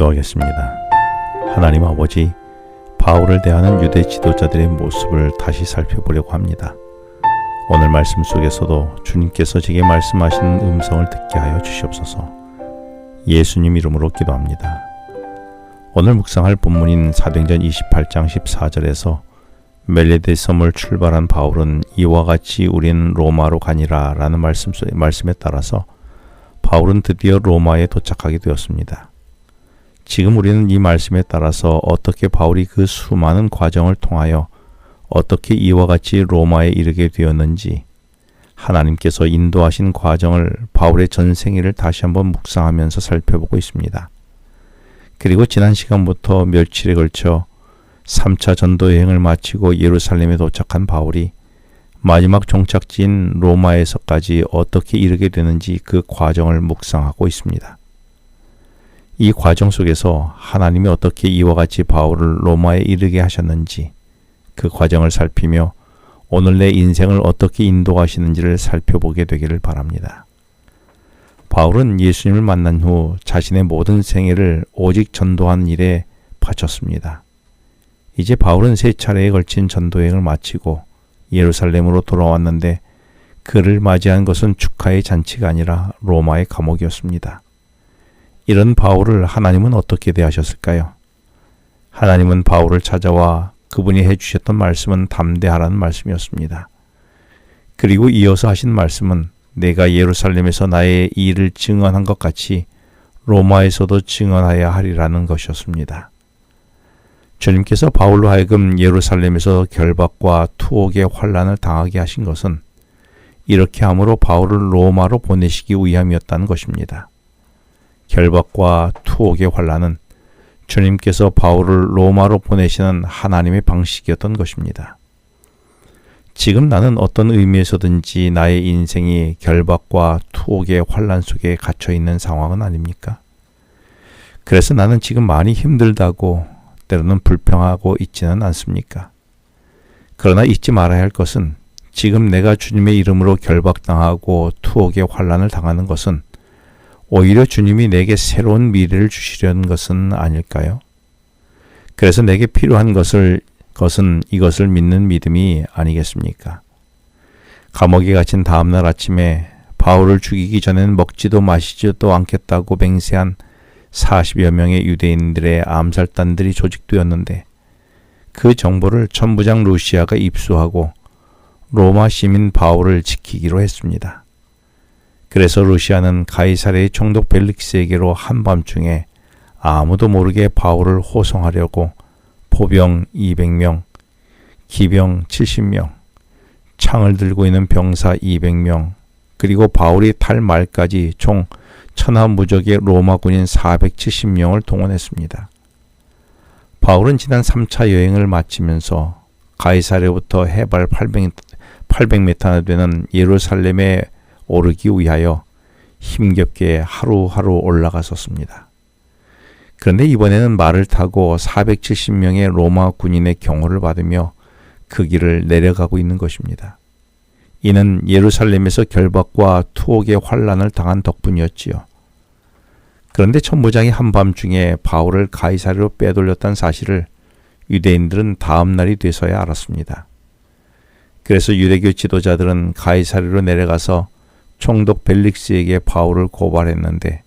기도하겠습니다. 하나님 아버지, 바울을 대하는 유대 지도자들의 모습을 다시 살펴보려고 합니다. 오늘 말씀 속에서도 주님께서 제게 말씀하시는 음성을 듣게 하여 주시옵소서. 예수님 이름으로 기도합니다. 오늘 묵상할 본문인 사도행전 28장 14절에서 멜레데 섬을 출발한 바울은 이와 같이 우리는 로마로 가니라 라는 말씀에 따라서 바울은 드디어 로마에 도착하게 되었습니다. 지금 우리는 이 말씀에 따라서 어떻게 바울이 그 수많은 과정을 통하여 어떻게 이와 같이 로마에 이르게 되었는지, 하나님께서 인도하신 과정을 바울의 전생애를 다시 한번 묵상하면서 살펴보고 있습니다. 그리고 지난 시간부터 며칠에 걸쳐 3차 전도 여행을 마치고 예루살렘에 도착한 바울이 마지막 종착지인 로마에서까지 어떻게 이르게 되는지 그 과정을 묵상하고 있습니다. 이 과정 속에서 하나님이 어떻게 이와 같이 바울을 로마에 이르게 하셨는지 그 과정을 살피며 오늘 내 인생을 어떻게 인도하시는지를 살펴보게 되기를 바랍니다. 바울은 예수님을 만난 후 자신의 모든 생애를 오직 전도하는 일에 바쳤습니다. 이제 바울은 3차례에 걸친 전도여행을 마치고 예루살렘으로 돌아왔는데 그를 맞이한 것은 축하의 잔치가 아니라 로마의 감옥이었습니다. 이런 바울을 하나님은 어떻게 대하셨을까요? 하나님은 바울을 찾아와 그분이 해주셨던 말씀은 담대하라는 말씀이었습니다. 그리고 이어서 하신 말씀은 내가 예루살렘에서 나의 일을 증언한 것 같이 로마에서도 증언하여야 하리라는 것이었습니다. 주님께서 바울로 하여금 예루살렘에서 결박과 투옥의 환난을 당하게 하신 것은 이렇게 함으로 바울을 로마로 보내시기 위함이었다는 것입니다. 결박과 투옥의 환난은 주님께서 바울을 로마로 보내시는 하나님의 방식이었던 것입니다. 지금 나는 어떤 의미에서든지 나의 인생이 결박과 투옥의 환난 속에 갇혀 있는 상황은 아닙니까? 그래서 나는 지금 많이 힘들다고 때로는 불평하고 있지는 않습니까? 그러나 잊지 말아야 할 것은 지금 내가 주님의 이름으로 결박당하고 투옥의 환난을 당하는 것은 오히려 주님이 내게 새로운 미래를 주시려는 것은 아닐까요? 그래서 내게 필요한 것은 이것을 믿는 믿음이 아니겠습니까? 감옥에 갇힌 다음날 아침에 바울을 죽이기 전에는 먹지도 마시지도 않겠다고 맹세한 40여 명의 유대인들의 암살단들이 조직되었는데 그 정보를 천부장 루시아가 입수하고 로마 시민 바울을 지키기로 했습니다. 그래서 루시아는 가이사랴의 총독 벨릭스에게로 한밤중에 아무도 모르게 바울을 호송하려고 포병 200명, 기병 70명, 창을 들고 있는 병사 200명, 그리고 바울이 탈 말까지 총 천하무적의 로마 군인 470명을 동원했습니다. 바울은 지난 3차 여행을 마치면서 가이사랴부터 해발 800m나 되는 예루살렘에 오르기 위하여 힘겹게 하루하루 올라갔었습니다. 그런데 이번에는 말을 타고 470명의 로마 군인의 경호를 받으며 그 길을 내려가고 있는 것입니다. 이는 예루살렘에서 결박과 투옥의 환난을 당한 덕분이었지요. 그런데 천부장이 한밤중에 바울을 가이사랴로 빼돌렸다는 사실을 유대인들은 다음 날이 돼서야 알았습니다. 그래서 유대교 지도자들은 가이사랴로 내려가서 총독 벨릭스에게 바울을 고발했는데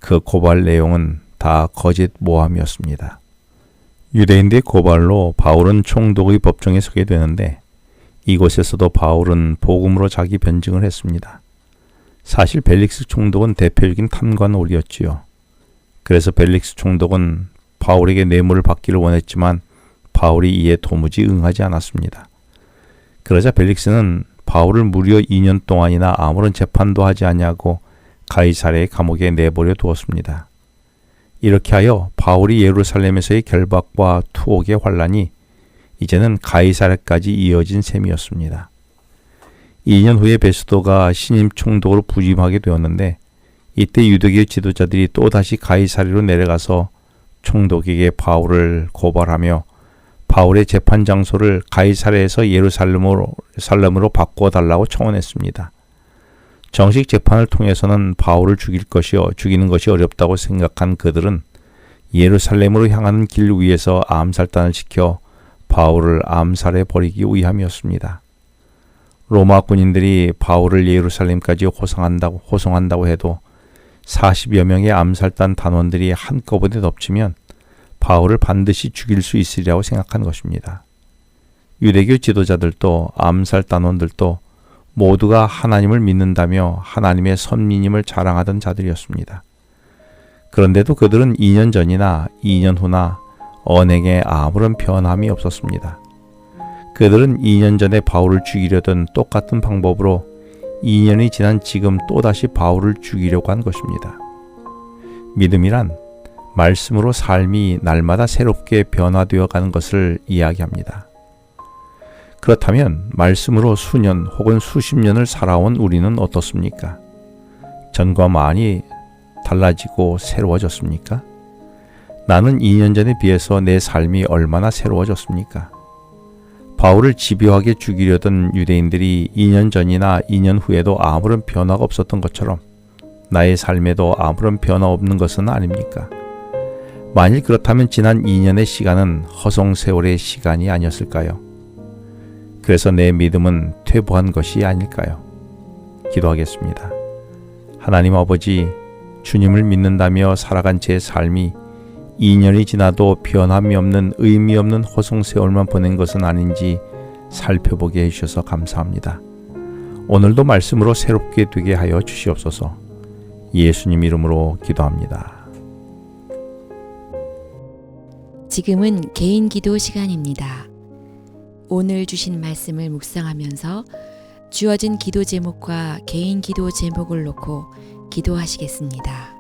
그 고발 내용은 다 거짓 모함이었습니다. 유대인들의 고발로 바울은 총독의 법정에 서게 되는데 이곳에서도 바울은 복음으로 자기 변증을 했습니다. 사실 벨릭스 총독은 대표적인 탐관오리였지요. 그래서 벨릭스 총독은 바울에게 뇌물을 받기를 원했지만 바울이 이에 도무지 응하지 않았습니다. 그러자 벨릭스는 바울을 무려 2년 동안이나 아무런 재판도 하지 아니하고 가이사랴의 감옥에 내버려 두었습니다. 이렇게 하여 바울이 예루살렘에서의 결박과 투옥의 환난이 이제는 가이사랴까지 이어진 셈이었습니다. 2년 후에 베스도가 신임 총독으로 부임하게 되었는데 이때 유대교 지도자들이 또다시 가이사랴로 내려가서 총독에게 바울을 고발하며 바울의 재판 장소를 가이사랴에서 예루살렘으로 바꿔달라고 청원했습니다. 정식 재판을 통해서는 바울을 죽이는 것이 어렵다고 생각한 그들은 예루살렘으로 향하는 길 위에서 암살단을 시켜 바울을 암살해 버리기 위함이었습니다. 로마 군인들이 바울을 예루살렘까지 호송한다고 해도 40여 명의 암살단 단원들이 한꺼번에 덮치면 바울을 반드시 죽일 수 있으리라고 생각한 것입니다. 유대교 지도자들도 암살 단원들도 모두가 하나님을 믿는다며 하나님의 선민임을 자랑하던 자들이었습니다. 그런데도 그들은 2년 전이나 2년 후나 언행에 아무런 변함이 없었습니다. 그들은 2년 전에 바울을 죽이려던 똑같은 방법으로 2년이 지난 지금 또다시 바울을 죽이려고 한 것입니다. 믿음이란 말씀으로 삶이 날마다 새롭게 변화되어 가는 것을 이야기합니다. 그렇다면 말씀으로 수년 혹은 수십 년을 살아온 우리는 어떻습니까? 전과 많이 달라지고 새로워졌습니까? 나는 2년 전에 비해서 내 삶이 얼마나 새로워졌습니까? 바울을 집요하게 죽이려던 유대인들이 2년 전이나 2년 후에도 아무런 변화가 없었던 것처럼 나의 삶에도 아무런 변화 없는 것은 아닙니까? 만일 그렇다면 지난 2년의 시간은 허송세월의 시간이 아니었을까요? 그래서 내 믿음은 퇴보한 것이 아닐까요? 기도하겠습니다. 하나님 아버지, 주님을 믿는다며 살아간 제 삶이 2년이 지나도 변함이 없는 의미 없는 허송세월만 보낸 것은 아닌지 살펴보게 해주셔서 감사합니다. 오늘도 말씀으로 새롭게 되게 하여 주시옵소서. 예수님 이름으로 기도합니다. 지금은 개인 기도 시간입니다. 오늘 주신 말씀을 묵상하면서 주어진 기도 제목과 개인 기도 제목을 놓고 기도하시겠습니다.